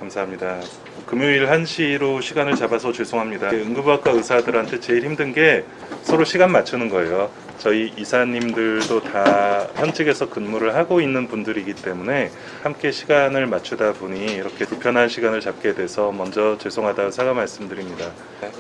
감사합니다. 금요일 1시로 시간을 잡아서 죄송합니다. 응급의학과 의사들한테 제일 힘든 게 서로 시간 맞추는 거예요. 저희 이사님들도 다 현직에서 근무를 하고 있는 분들이기 때문에 함께 시간을 맞추다 보니 이렇게 불편한 시간을 잡게 돼서 먼저 죄송하다고 사과 말씀드립니다.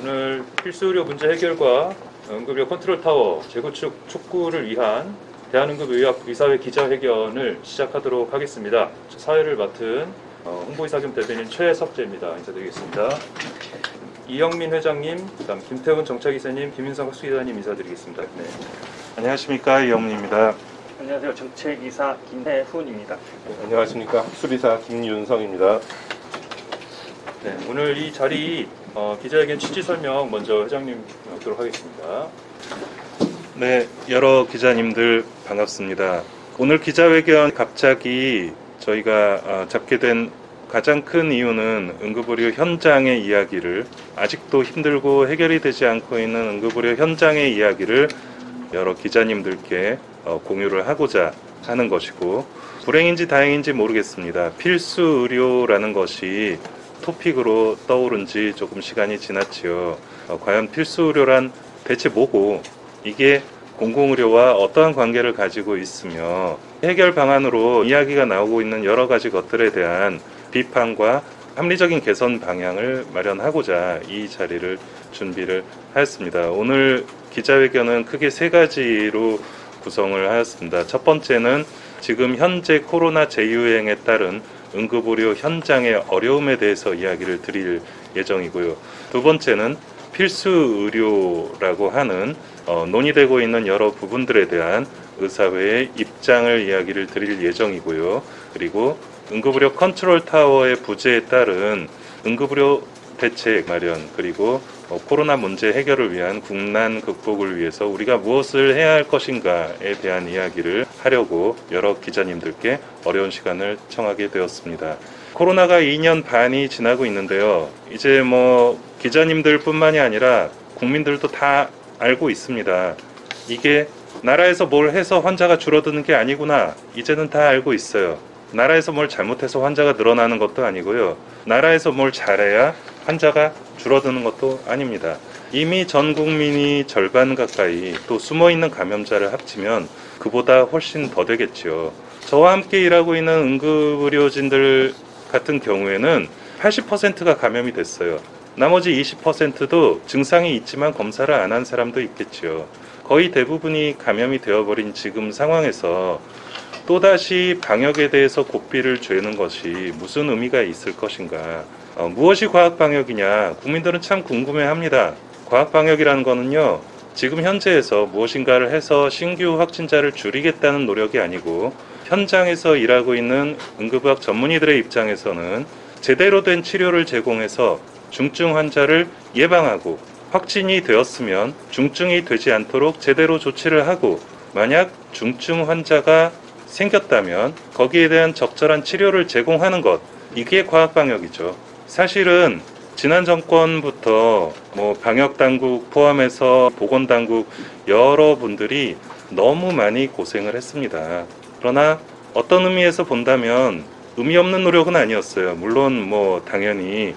오늘 필수 의료 문제 해결과 응급의료 컨트롤 타워 재구축 촉구를 위한 대한응급의학의사회 기자회견을 시작하도록 하겠습니다. 사회를 맡은 홍보이사 겸 대변인 최석재입니다. 인사드리겠습니다. 이영민 회장님, 그다음 김태훈 정책이사님, 김윤성 학수기자님 인사드리겠습니다. 네. 안녕하십니까, 이영민입니다. 안녕하세요. 정책이사 김태훈입니다. 안녕하십니까. 학술이사 김윤성입니다. 네, 오늘 이 자리 기자회견 취지 설명 먼저 회장님 하도록 하겠습니다. 네, 여러 기자님들 반갑습니다. 오늘 기자회견 갑자기 저희가 잡게 된 가장 큰 이유는 응급의료 현장의 이야기를, 아직도 힘들고 해결이 되지 않고 있는 응급의료 현장의 이야기를 여러 기자님들께 공유를 하고자 하는 것이고, 불행인지 다행인지 모르겠습니다. 필수 의료라는 것이 토픽으로 떠오른 지 조금 시간이 지났지요. 과연 필수 의료란 대체 뭐고, 이게 공공의료와 어떠한 관계를 가지고 있으며 해결 방안으로 이야기가 나오고 있는 여러 가지 것들에 대한 비판과 합리적인 개선 방향을 마련하고자 이 자리를 준비를 하였습니다. 오늘 기자회견은 크게 세 가지로 구성을 하였습니다. 첫 번째는 지금 현재 코로나 재유행에 따른 응급의료 현장의 어려움에 대해서 이야기를 드릴 예정이고요. 두 번째는 필수 의료라고 하는 논의되고 있는 여러 부분들에 대한 의사회의 입장을 이야기를 드릴 예정이고요. 그리고 응급의료 컨트롤 타워의 부재에 따른 응급의료 대책 마련, 그리고 코로나 문제 해결을 위한 국난 극복을 위해서 우리가 무엇을 해야 할 것인가에 대한 이야기를 하려고 여러 기자님들께 어려운 시간을 청하게 되었습니다. 코로나가 2년 반이 지나고 있는데요. 이제 기자님들 뿐만이 아니라 국민들도 다 알고 있습니다. 이게 나라에서 뭘 해서 환자가 줄어드는 게 아니구나. 이제는 다 알고 있어요. 나라에서 뭘 잘못해서 환자가 늘어나는 것도 아니고요. 나라에서 뭘 잘해야 환자가 줄어드는 것도 아닙니다. 이미 전 국민이 절반 가까이 또 숨어있는 감염자를 합치면 그보다 훨씬 더 되겠죠. 저와 함께 일하고 있는 응급의료진들 같은 경우에는 80%가 감염이 됐어요. 나머지 20%도 증상이 있지만 검사를 안 한 사람도 있겠죠. 거의 대부분이 감염이 되어버린 지금 상황에서 또다시 방역에 대해서 고삐를 죄는 것이 무슨 의미가 있을 것인가. 무엇이 과학방역이냐, 국민들은 참 궁금해합니다. 과학방역이라는 거는요, 지금 현재에서 무엇인가를 해서 신규 확진자를 줄이겠다는 노력이 아니고, 현장에서 일하고 있는 응급의학 전문의들의 입장에서는 제대로 된 치료를 제공해서 중증 환자를 예방하고, 확진이 되었으면 중증이 되지 않도록 제대로 조치를 하고, 만약 중증 환자가 생겼다면 거기에 대한 적절한 치료를 제공하는 것, 이게 과학방역이죠. 사실은 지난 정권부터 방역당국 포함해서 보건당국 여러분들이 너무 많이 고생을 했습니다. 그러나 어떤 의미에서 본다면 의미 없는 노력은 아니었어요. 물론 당연히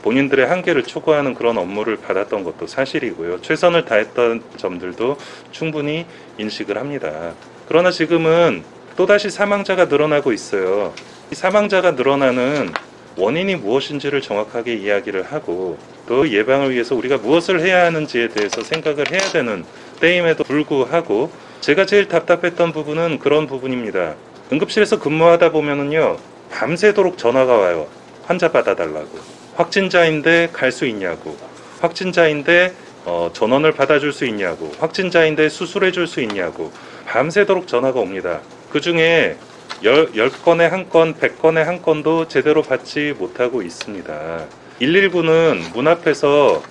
본인들의 한계를 초과하는 그런 업무를 받았던 것도 사실이고요. 최선을 다했던 점들도 충분히 인식을 합니다. 그러나 지금은 또다시 사망자가 늘어나고 있어요. 이 사망자가 늘어나는 원인이 무엇인지를 정확하게 이야기를 하고, 또 예방을 위해서 우리가 무엇을 해야 하는지에 대해서 생각을 해야 되는 때임에도 불구하고, 제가 제일 답답했던 부분은 그런 부분입니다. 응급실에서 근무하다 보면은요, 밤새도록 전화가 와요. 환자 받아달라고. 확진자인데 갈 수 있냐고. 확진자인데 전원을 받아줄 수 있냐고. 확진자인데 수술해 줄 수 있냐고. 밤새도록 전화가 옵니다. 그 중에 10건에 한 건, 100건에 한 건도 제대로 받지 못하고 있습니다. 119는 문 앞에서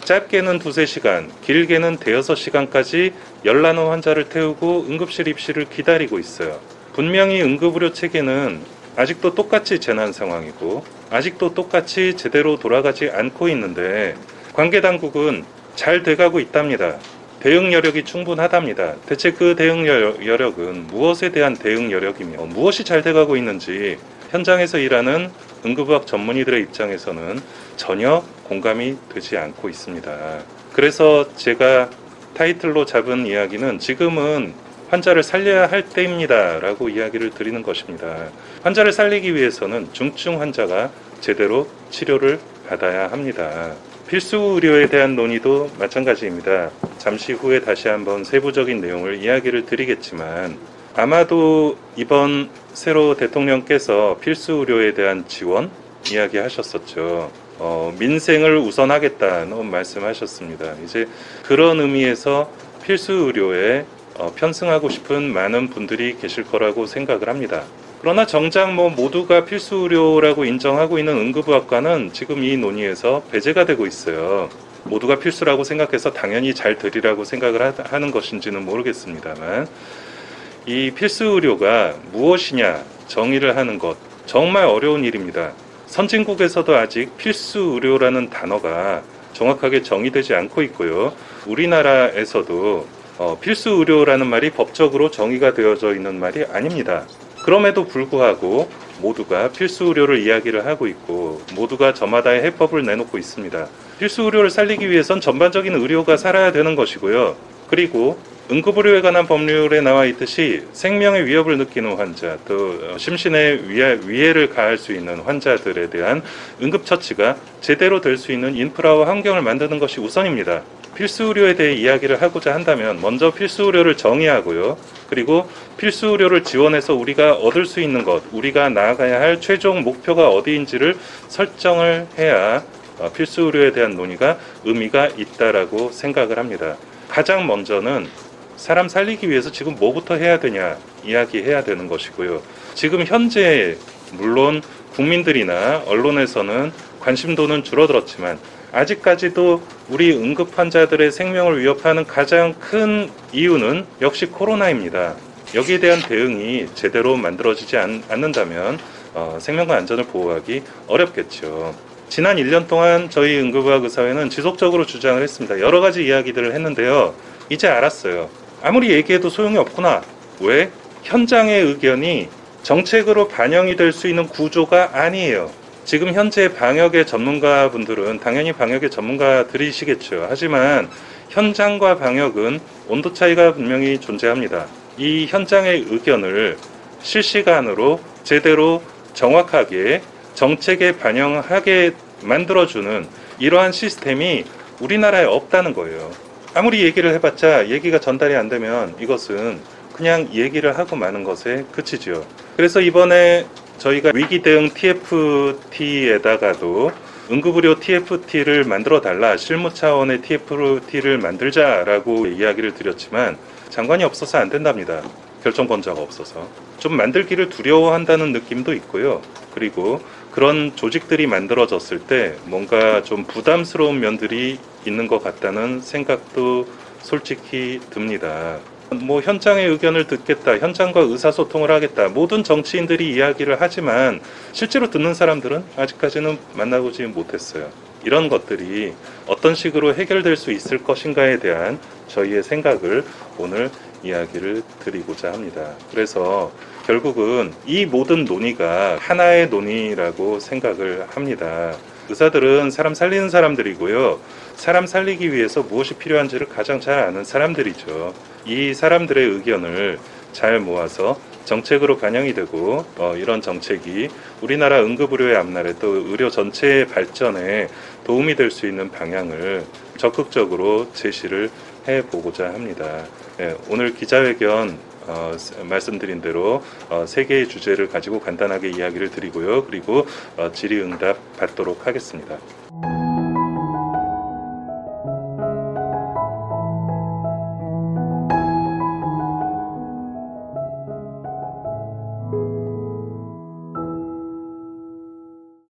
짧게는 2-3시간, 길게는 5-6시간까지 열나는 환자를 태우고 응급실 입실을 기다리고 있어요. 분명히 응급의료 체계는 아직도 똑같이 재난 상황이고, 아직도 똑같이 제대로 돌아가지 않고 있는데, 관계당국은 잘 돼가고 있답니다. 대응 여력이 충분하답니다. 대체 그 대응 여력은 무엇에 대한 대응 여력이며 무엇이 잘 돼가고 있는지 현장에서 일하는 응급의학 전문의들의 입장에서는 전혀 공감이 되지 않고 있습니다. 그래서 제가 타이틀로 잡은 이야기는 지금은 환자를 살려야 할 때입니다 라고 이야기를 드리는 것입니다. 환자를 살리기 위해서는 중증 환자가 제대로 치료를 받아야 합니다. 필수 의료에 대한 논의도 마찬가지입니다. 잠시 후에 다시 한번 세부적인 내용을 이야기를 드리겠지만 아마도 이번 새로 대통령께서 필수 의료에 대한 지원 이야기하셨었죠. 민생을 우선하겠다는 말씀하셨습니다. 이제 그런 의미에서 필수 의료에 편승하고 싶은 많은 분들이 계실 거라고 생각을 합니다. 그러나 정작 모두가 필수 의료라고 인정하고 있는 응급의학과는 지금 이 논의에서 배제가 되고 있어요. 모두가 필수라고 생각해서 당연히 잘 들이라고 생각을 하는 것인지는 모르겠습니다만 이 필수 의료가 무엇이냐 정의를 하는 것 정말 어려운 일입니다. 선진국에서도 아직 필수 의료라는 단어가 정확하게 정의되지 않고 있고요. 우리나라에서도 필수 의료라는 말이 법적으로 정의가 되어져 있는 말이 아닙니다. 그럼에도 불구하고 모두가 필수 의료를 이야기를 하고 있고 모두가 저마다의 해법을 내놓고 있습니다. 필수 의료를 살리기 위해선 전반적인 의료가 살아야 되는 것이고요. 그리고 응급의료에 관한 법률에 나와 있듯이 생명의 위협을 느끼는 환자, 또 심신의 위해를 가할 수 있는 환자들에 대한 응급처치가 제대로 될 수 있는 인프라와 환경을 만드는 것이 우선입니다. 필수 의료에 대해 이야기를 하고자 한다면 먼저 필수 의료를 정의하고요. 그리고 필수 의료를 지원해서 우리가 얻을 수 있는 것, 우리가 나아가야 할 최종 목표가 어디인지를 설정을 해야 필수 의료에 대한 논의가 의미가 있다라고 생각을 합니다. 가장 먼저는 사람 살리기 위해서 지금 뭐부터 해야 되냐 이야기해야 되는 것이고요. 지금 현재 물론 국민들이나 언론에서는 관심도는 줄어들었지만 아직까지도 우리 응급 환자들의 생명을 위협하는 가장 큰 이유는 역시 코로나입니다. 여기에 대한 대응이 제대로 만들어지지 않는다면 생명과 안전을 보호하기 어렵겠죠. 지난 1년 동안 저희 응급의학 의사회는 지속적으로 주장을 했습니다. 여러 가지 이야기들을 했는데요. 이제 알았어요. 아무리 얘기해도 소용이 없구나. 왜? 현장의 의견이 정책으로 반영이 될 수 있는 구조가 아니에요. 지금 현재 방역의 전문가분들은 당연히 방역의 전문가들이시겠죠. 하지만 현장과 방역은 온도 차이가 분명히 존재합니다. 이 현장의 의견을 실시간으로 제대로 정확하게 정책에 반영하게 만들어주는 이러한 시스템이 우리나라에 없다는 거예요. 아무리 얘기를 해봤자 얘기가 전달이 안 되면 이것은 그냥 얘기를 하고 마는 것에 그치죠. 그래서 이번에 저희가 위기 대응 TFT에다가도 응급의료 TFT를 만들어 달라, 실무 차원의 TFT를 만들자라고 이야기를 드렸지만 장관이 없어서 안 된답니다. 결정 권자가 없어서. 좀 만들기를 두려워한다는 느낌도 있고요. 그리고 그런 조직들이 만들어졌을 때 뭔가 좀 부담스러운 면들이 있는 것 같다는 생각도 솔직히 듭니다. 현장의 의견을 듣겠다, 현장과 의사소통을 하겠다, 모든 정치인들이 이야기를 하지만 실제로 듣는 사람들은 아직까지는 만나보지 못했어요. 이런 것들이 어떤 식으로 해결될 수 있을 것인가에 대한 저희의 생각을 오늘 이야기를 드리고자 합니다. 그래서 결국은 이 모든 논의가 하나의 논의라고 생각을 합니다. 의사들은 사람 살리는 사람들이고요. 사람 살리기 위해서 무엇이 필요한지를 가장 잘 아는 사람들이죠. 이 사람들의 의견을 잘 모아서 정책으로 반영이 되고 이런 정책이 우리나라 응급의료의 앞날에 또 의료 전체의 발전에 도움이 될 수 있는 방향을 적극적으로 제시를 해보고자 합니다. 오늘 기자회견 말씀드린 대로 3개의 주제를 가지고 간단하게 이야기를 드리고요. 그리고 질의응답 받도록 하겠습니다.